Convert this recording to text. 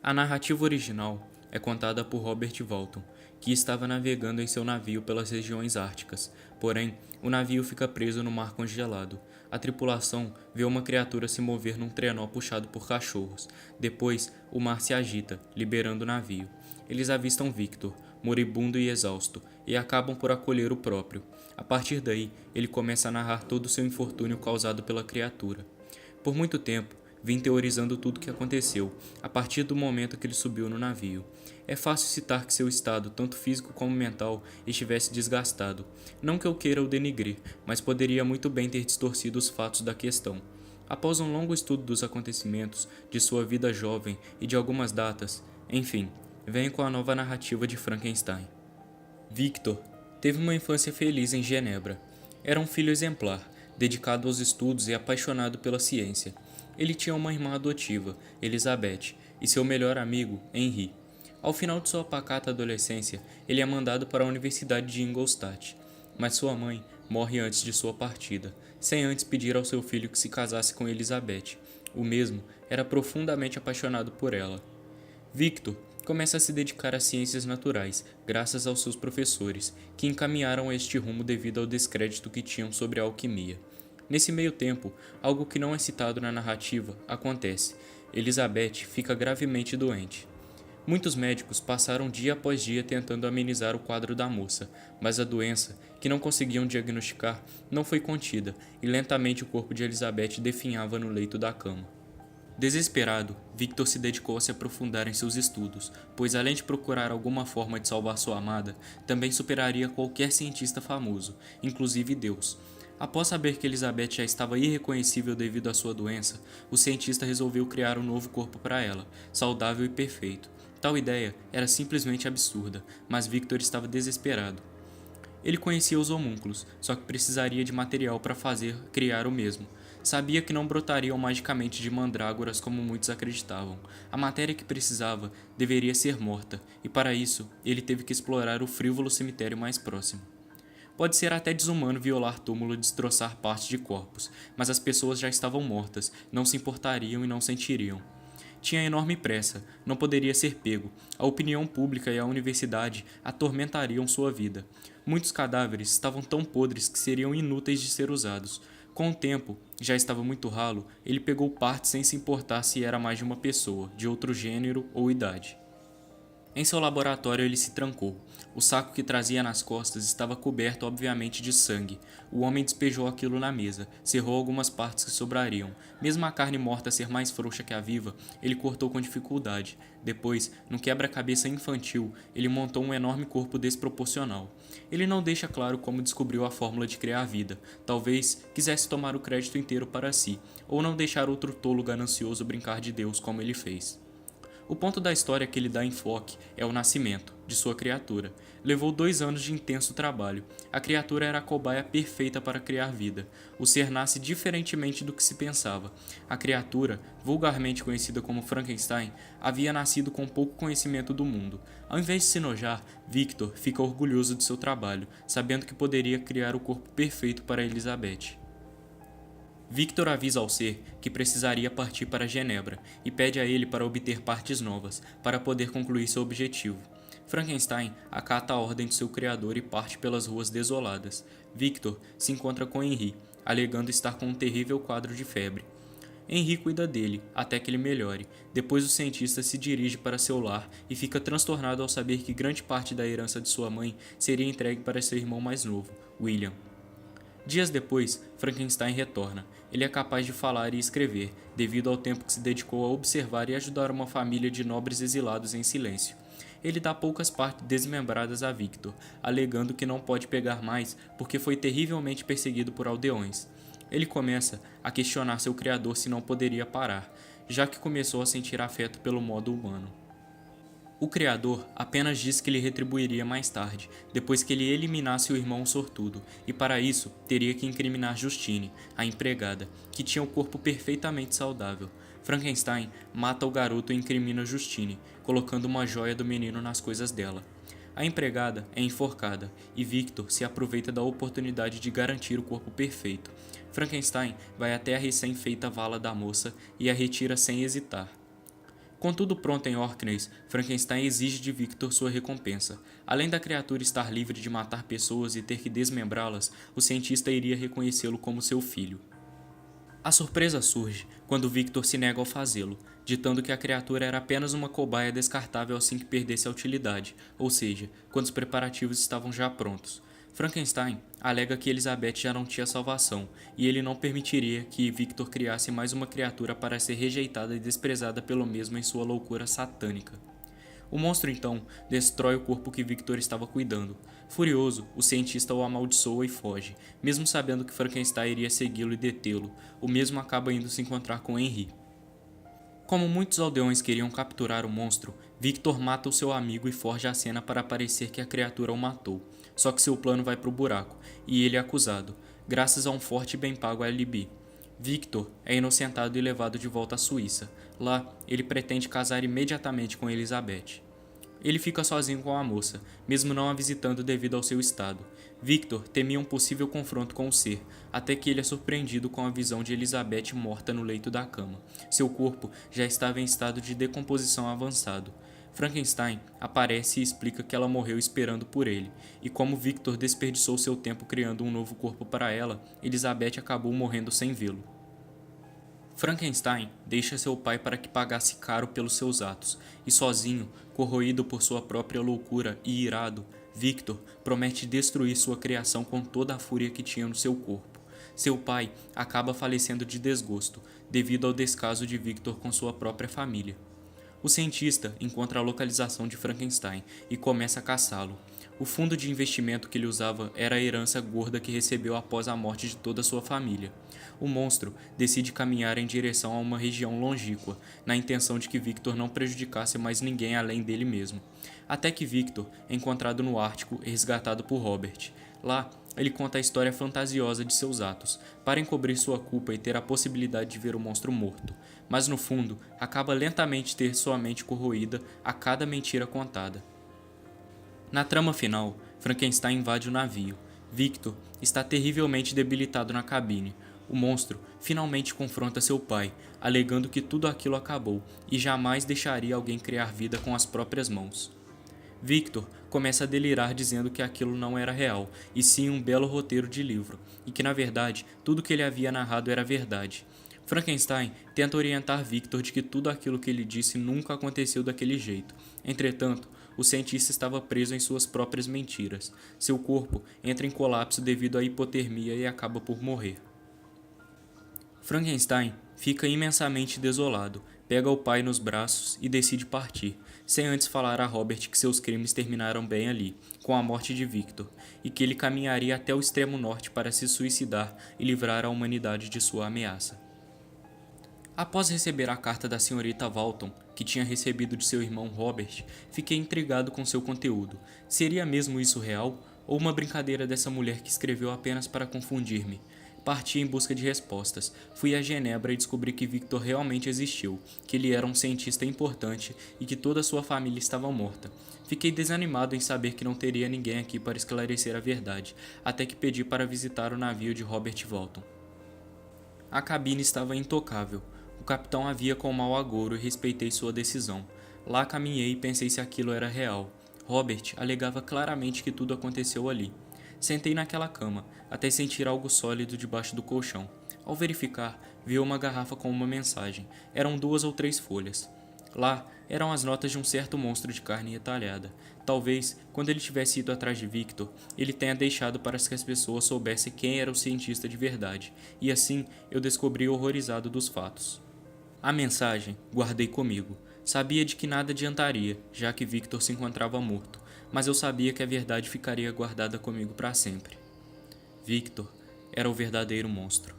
A narrativa original é contada por Robert Walton, que estava navegando em seu navio pelas regiões árticas. Porém, o navio fica preso no mar congelado. A tripulação vê uma criatura se mover num trenó puxado por cachorros. Depois, o mar se agita, liberando o navio. Eles avistam Victor, moribundo e exausto, e acabam por acolher o próprio. A partir daí, ele começa a narrar todo o seu infortúnio causado pela criatura. Por muito tempo, vim teorizando tudo o que aconteceu, a partir do momento que ele subiu no navio. É fácil citar que seu estado, tanto físico como mental, estivesse desgastado. Não que eu queira o denigrir, mas poderia muito bem ter distorcido os fatos da questão. Após um longo estudo dos acontecimentos, de sua vida jovem e de algumas datas, enfim, venho com a nova narrativa de Frankenstein. Victor teve uma infância feliz em Genebra. Era um filho exemplar, dedicado aos estudos e apaixonado pela ciência. Ele tinha uma irmã adotiva, Elizabeth, e seu melhor amigo, Henri. Ao final de sua pacata adolescência, ele é mandado para a Universidade de Ingolstadt, mas sua mãe morre antes de sua partida, sem antes pedir ao seu filho que se casasse com Elizabeth. O mesmo era profundamente apaixonado por ela. Victor começa a se dedicar às ciências naturais, graças aos seus professores, que encaminharam a este rumo devido ao descrédito que tinham sobre a alquimia. Nesse meio tempo, algo que não é citado na narrativa acontece. Elizabeth fica gravemente doente. Muitos médicos passaram dia após dia tentando amenizar o quadro da moça, mas a doença, que não conseguiam diagnosticar, não foi contida e lentamente o corpo de Elizabeth definhava no leito da cama. Desesperado, Victor se dedicou a se aprofundar em seus estudos, pois além de procurar alguma forma de salvar sua amada, também superaria qualquer cientista famoso, inclusive Deus. Após saber que Elizabeth já estava irreconhecível devido à sua doença, o cientista resolveu criar um novo corpo para ela, saudável e perfeito. Tal ideia era simplesmente absurda, mas Victor estava desesperado. Ele conhecia os homúnculos, só que precisaria de material para criar o mesmo. Sabia que não brotariam magicamente de mandrágoras como muitos acreditavam. A matéria que precisava deveria ser morta, e para isso ele teve que explorar o frívolo cemitério mais próximo. Pode ser até desumano violar túmulo e destroçar partes de corpos, mas as pessoas já estavam mortas, não se importariam e não sentiriam. Tinha enorme pressa, não poderia ser pego. A opinião pública e a universidade atormentariam sua vida. Muitos cadáveres estavam tão podres que seriam inúteis de ser usados. Com o tempo, já estava muito ralo, ele pegou parte sem se importar se era mais de uma pessoa, de outro gênero ou idade. Em seu laboratório ele se trancou. O saco que trazia nas costas estava coberto obviamente de sangue. O homem despejou aquilo na mesa, cerrou algumas partes que sobrariam. Mesmo a carne morta ser mais frouxa que a viva, ele cortou com dificuldade. Depois, num quebra-cabeça infantil, ele montou um enorme corpo desproporcional. Ele não deixa claro como descobriu a fórmula de criar a vida. Talvez quisesse tomar o crédito inteiro para si, ou não deixar outro tolo ganancioso brincar de Deus como ele fez. O ponto da história que ele dá enfoque é o nascimento de sua criatura. Levou 2 anos de intenso trabalho. A criatura era a cobaia perfeita para criar vida. O ser nasce diferentemente do que se pensava. A criatura, vulgarmente conhecida como Frankenstein, havia nascido com pouco conhecimento do mundo. Ao invés de se enojar, Victor fica orgulhoso de seu trabalho, sabendo que poderia criar o corpo perfeito para Elizabeth. Victor avisa ao ser que precisaria partir para Genebra e pede a ele para obter partes novas, para poder concluir seu objetivo. Frankenstein acata a ordem de seu criador e parte pelas ruas desoladas. Victor se encontra com Henri, alegando estar com um terrível quadro de febre. Henri cuida dele, até que ele melhore. Depois o cientista se dirige para seu lar e fica transtornado ao saber que grande parte da herança de sua mãe seria entregue para seu irmão mais novo, William. Dias depois, Frankenstein retorna. Ele é capaz de falar e escrever, devido ao tempo que se dedicou a observar e ajudar uma família de nobres exilados em silêncio. Ele dá poucas partes desmembradas a Victor, alegando que não pode pegar mais porque foi terrivelmente perseguido por aldeões. Ele começa a questionar seu criador se não poderia parar, já que começou a sentir afeto pelo modo humano. O criador apenas disse que lhe retribuiria mais tarde, depois que ele eliminasse o irmão sortudo, e para isso teria que incriminar Justine, a empregada, que tinha o corpo perfeitamente saudável. Frankenstein mata o garoto e incrimina Justine, colocando uma joia do menino nas coisas dela. A empregada é enforcada, e Victor se aproveita da oportunidade de garantir o corpo perfeito. Frankenstein vai até a recém-feita vala da moça e a retira sem hesitar. Com tudo pronto em Orkneys, Frankenstein exige de Victor sua recompensa. Além da criatura estar livre de matar pessoas e ter que desmembrá-las, o cientista iria reconhecê-lo como seu filho. A surpresa surge quando Victor se nega ao fazê-lo, ditando que a criatura era apenas uma cobaia descartável assim que perdesse a utilidade, ou seja, quando os preparativos estavam já prontos. Frankenstein alega que Elizabeth já não tinha salvação, e ele não permitiria que Victor criasse mais uma criatura para ser rejeitada e desprezada pelo mesmo em sua loucura satânica. O monstro então destrói o corpo que Victor estava cuidando. Furioso, o cientista o amaldiçoa e foge, mesmo sabendo que Frankenstein iria segui-lo e detê-lo. O mesmo acaba indo se encontrar com Henry. Como muitos aldeões queriam capturar o monstro, Victor mata o seu amigo e forja a cena para parecer que a criatura o matou. Só que seu plano vai para o buraco, e ele é acusado, graças a um forte e bem pago alibi. Victor é inocentado e levado de volta à Suíça. Lá, ele pretende casar imediatamente com Elizabeth. Ele fica sozinho com a moça, mesmo não a visitando devido ao seu estado. Victor temia um possível confronto com o ser, até que ele é surpreendido com a visão de Elizabeth morta no leito da cama. Seu corpo já estava em estado de decomposição avançado. Frankenstein aparece e explica que ela morreu esperando por ele, e como Victor desperdiçou seu tempo criando um novo corpo para ela, Elizabeth acabou morrendo sem vê-lo. Frankenstein deixa seu pai para que pagasse caro pelos seus atos, e sozinho, corroído por sua própria loucura e irado, Victor promete destruir sua criação com toda a fúria que tinha no seu corpo. Seu pai acaba falecendo de desgosto, devido ao descaso de Victor com sua própria família. O cientista encontra a localização de Frankenstein e começa a caçá-lo. O fundo de investimento que ele usava era a herança gorda que recebeu após a morte de toda a sua família. O monstro decide caminhar em direção a uma região longínqua, na intenção de que Victor não prejudicasse mais ninguém além dele mesmo. Até que Victor é encontrado no Ártico e resgatado por Robert. Lá, ele conta a história fantasiosa de seus atos, para encobrir sua culpa e ter a possibilidade de ver o monstro morto. Mas no fundo, acaba lentamente ter sua mente corroída a cada mentira contada. Na trama final, Frankenstein invade o navio. Victor está terrivelmente debilitado na cabine. O monstro finalmente confronta seu pai, alegando que tudo aquilo acabou e jamais deixaria alguém criar vida com as próprias mãos. Victor começa a delirar dizendo que aquilo não era real, e sim um belo roteiro de livro, e que na verdade tudo que ele havia narrado era verdade. Frankenstein tenta orientar Victor de que tudo aquilo que ele disse nunca aconteceu daquele jeito. Entretanto, o cientista estava preso em suas próprias mentiras. Seu corpo entra em colapso devido à hipotermia e acaba por morrer. Frankenstein fica imensamente desolado, pega o pai nos braços e decide partir, sem antes falar a Robert que seus crimes terminaram bem ali, com a morte de Victor, e que ele caminharia até o extremo norte para se suicidar e livrar a humanidade de sua ameaça. Após receber a carta da senhorita Walton, que tinha recebido de seu irmão Robert, fiquei intrigado com seu conteúdo. Seria mesmo isso real? Ou uma brincadeira dessa mulher que escreveu apenas para confundir-me? Parti em busca de respostas. Fui a Genebra e descobri que Victor realmente existiu, que ele era um cientista importante e que toda sua família estava morta. Fiquei desanimado em saber que não teria ninguém aqui para esclarecer a verdade, até que pedi para visitar o navio de Robert Walton. A cabine estava intocável. O capitão havia com mau agouro e respeitei sua decisão. Lá caminhei e pensei se aquilo era real. Robert alegava claramente que tudo aconteceu ali. Sentei naquela cama, até sentir algo sólido debaixo do colchão. Ao verificar, vi uma garrafa com uma mensagem. Eram 2 ou 3 folhas. Lá eram as notas de um certo monstro de carne retalhada. Talvez, quando ele tivesse ido atrás de Victor, ele tenha deixado para que as pessoas soubessem quem era o cientista de verdade. E assim, eu descobri horrorizado dos fatos. A mensagem guardei comigo. Sabia de que nada adiantaria, já que Victor se encontrava morto, mas eu sabia que a verdade ficaria guardada comigo para sempre. Victor era o verdadeiro monstro.